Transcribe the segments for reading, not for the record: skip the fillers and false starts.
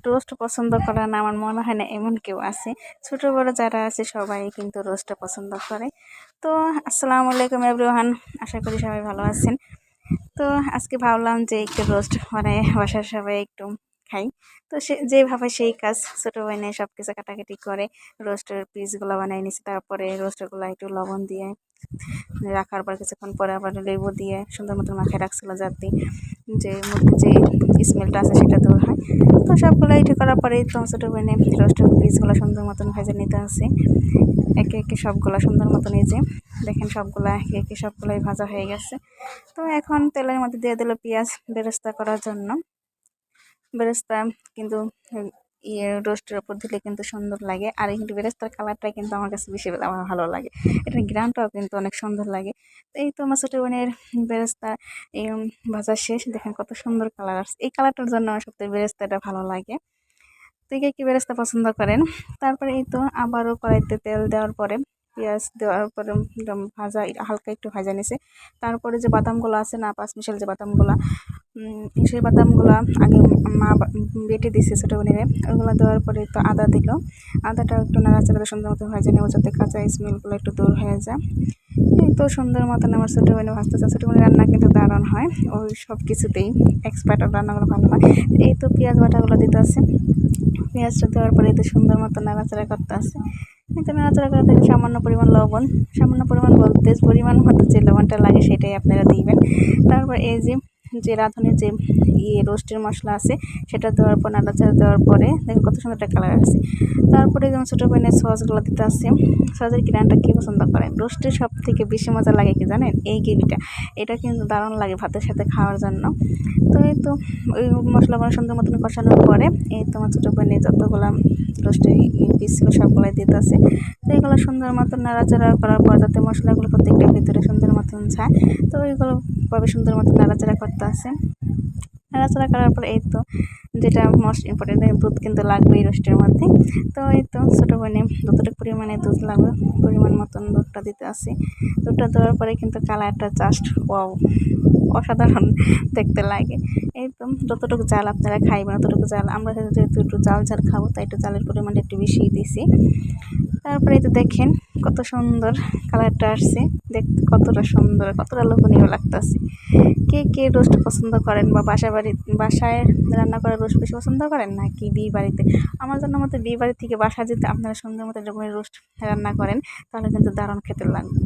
Roast পছন্দ করে না আমার মনে হয় না এমন কেউ আছে। ছোট বড় যারা আছে সবাই কিন্তু রোস্টটা পছন্দ করে। তো আসসালামু আলাইকুম এভরিওয়ান, আশা করি সবাই ভালো আছেন। তো আজকে ভাবলাম যে একটু রোস্ট মানে বাসার সবাই একটু খাই। তো সে যেভাবে সেই কাজ, ছোটো বানিয়ে সব কিছু কাটাকাটি করে রোস্টের পিসগুলো বানিয়ে নিছি। তারপরে রোস্টগুলো একটু লবণ দিয়ে রাখার পর কিছুক্ষণ পরে আবার লেবু দিয়ে সুন্দর মতো মাখিয়ে রাখছিল, যাতে যে স্মেলটা আছে সেটা দূর হয়। তো সবগুলো এটি করার পরেই তো ছোটো বানিয়ে রোস্টের পিসগুলো সুন্দর মতন ভেজে নিতে আসে। একে একে সবগুলো সুন্দর মতন এই যে দেখেন সবগুলা একে একে সবগুলোই ভাজা হয়ে গেছে। তো এখন তেলের মধ্যে দিয়ে দিল পেঁয়াজ বেরেস্তা করার জন্য। বেরেস্তা কিন্তু রোস্টের ওপর দিলে কিন্তু সুন্দর লাগে, আর কিন্তু বেরেস্তার কালারটা কিন্তু আমার কাছে বেশি আমার ভালো লাগে। এটার গ্রানটাও কিন্তু অনেক সুন্দর লাগে। তো এই তো আমার ছোটো বোনের বেরেস্তা এই ভাজা শেষ, দেখেন কত সুন্দর কালার আসছে। এই কালারটার জন্য আমার সবথেকে বেরেস্তাটা ভালো লাগে। তো কে কি বেরেস্তা পছন্দ করেন। তারপরে এই তো আবারও কড়াইতে তেল দেওয়ার পরে পেঁয়াজ দেওয়ার পরে ভাজা হালকা একটু ভাজা নিছে। তারপরে যে বাদামগুলো আছে না, পাঁচমিশাল যে বাদামগুলো, সেই বাদামগুলো আগে মা বেটে দিচ্ছে ছোটো বোনেরে। ওইগুলো দেওয়ার পরে তো আদা দিল, আদাটা একটু নাড়াচাড়া সুন্দর মতো ভাজে নেব যাতে কাঁচা স্মেলগুলো একটু দূর হয়ে যায়। এই তো সুন্দর মতন আমার ছোটো বোনে ভাজতেছে। ছোটো বোনের রান্না কিন্তু দারুণ হয়, ওই সব কিছুতেই এক্সপার্ট, রান্নাগুলো ভালো হয়। এই তো পেঁয়াজ বাটাগুলো দিতে আছে। পেঁয়াজটা দেওয়ার পরে তো সুন্দর মতো নাড়াচাড়া করতে আছে। এতে নাড়াচাড়া করে থেকে সামান্য পরিমাণ লবণ, সামান্য পরিমাণ বলতে পরিমাণ মতো যে লবণটা লাগে সেটাই আপনারা দিবেন। তারপর এই যে রাঁধুনির যে রোস্টের মশলা আছে সেটা দেওয়ার পর নাড়াচাড়া দেওয়ার পরে দেখেন কত সুন্দর একটা কালার আসছে। তারপরে যেমন ছোটো বোনের সসগুলো দিতে আসছে। সসের গ্রানটা কী পছন্দ করেন। রোস্টের সব থেকে বেশি মজা লাগে কি জানেন, এই গ্রেভিটা। এটা কিন্তু দারুণ লাগে ভাতের সাথে খাওয়ার জন্য। তো এই তো ওই মশলাগুলো সুন্দর মতন কষানোর পরে এই তোমার ছোটো বোনের যতগুলো রোস্টের পিস ছিল সবগুলো দিতে আছে। তো এগুলো সুন্দর মতন নাড়াচাড়া করার পর যাতে মশলাগুলো প্রত্যেকটা ভিতরে সুন্দর মতন যায়, তো ওইগুলো ভাবে সুন্দর মতন নাড়াচাড়া করতে আছে। নাড়াচাড়া করার পর এই তো যেটা মোস্ট ইম্পর্টেন্ট, দুধ কিন্তু লাগবে এই রোস্টের মধ্যে। তো এই তো ছোটো বোনে যতটুকু পরিমাণে দুধ লাগবে পরিমাণ মতন দুধটা দিতে আসি। দুধটা দেওয়ার পরে কিন্তু কালারটা জাস্ট ওয়াও, অসাধারণ দেখতে লাগে। এই তো যতটুকু জাল আপনারা খাইবেন ততটুকু জাল, আমরা যেহেতু একটু জাল ঝাল খাবো তাই একটু জালের পরিমাণটা একটু বেশি দিছি। তারপরে এই তো দেখেন কত সুন্দর কালারটা আসছে, দেখতে কতটা সুন্দর, কতটা লোভনীয় লাগতেছে। কে কে রোস্ট পছন্দ করেন বা বাসায় রান্না করা রোস্ট বেশি পছন্দ করেন নাকি বিয়ে বাড়িতে। আমার জন্য মতো বিয়ে বাড়ি থেকে বাসায় যেতে আপনারা সুন্দর মতো এরকমের রোস্ট রান্না করেন তাহলে কিন্তু দারুণ খেতে লাগবে।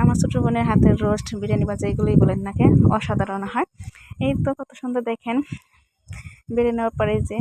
আমার ছোটো বোনের হাতের রোস্ট, বিরিয়ানি বা যেগুলোই বলেন না কেন, অসাধারণ হয়। এই তো কত সুন্দর দেখেন বেড়ে নেওয়ার পরে যে